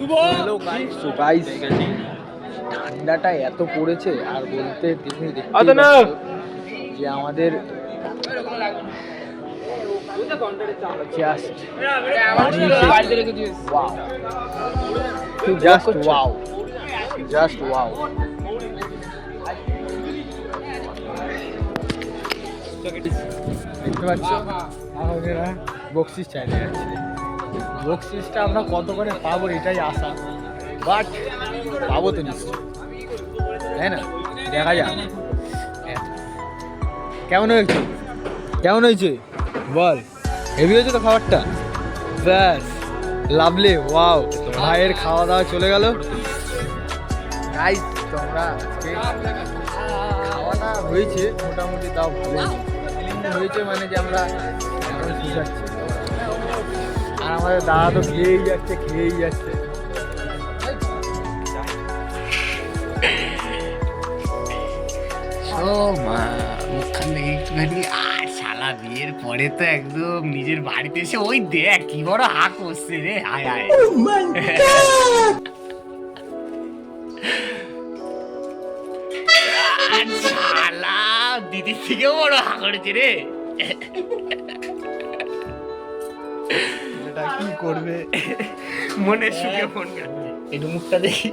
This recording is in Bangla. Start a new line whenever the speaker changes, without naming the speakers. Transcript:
হ্যালো গাইস, সো গাইস ঠান্ডাটা এত পড়েছে আর বলতে তুমি দেখতে যে আমাদের জাস্ট ওয়াও দেখতে পাচ্ছ আমাদের বক্সিস চাইলে যাচ্ছে। বক্সিসটা আমরা কত করে পাবো এটাই আশা, বাট পাবো তো নিশ্চয়, তাই না? দেখা যাক কেমন হয়েছে, কেমন হয়েছে বল। হেভি হয়েছে তো খাবারটা, ব্যাস লাভলি। ওয়াও, ভাইয়ের খাওয়া দাওয়া চলে গেল। গাইস তোমরা খাওয়াটা হয়েছে মোটামুটি, তাও ভালো হয়েছে, মানে যে আমরা এখন বুঝাচ্ছি। আর আমাদের দাদা তো খেয়েই যাচ্ছে।
মুখখান দেখে একটুখানি আর শালা বিয়ের পরে তো একদম নিজের বাড়িতে এসে ওই দেখ কি বড় হাঁক করছে রে, হায় হায়। শালা দিদির থেকেও বড় হাঁক করেছে রে।
এটা কি করবে,
মনে সুখে ফোন কাটছে, একটু মুখটা দেখি।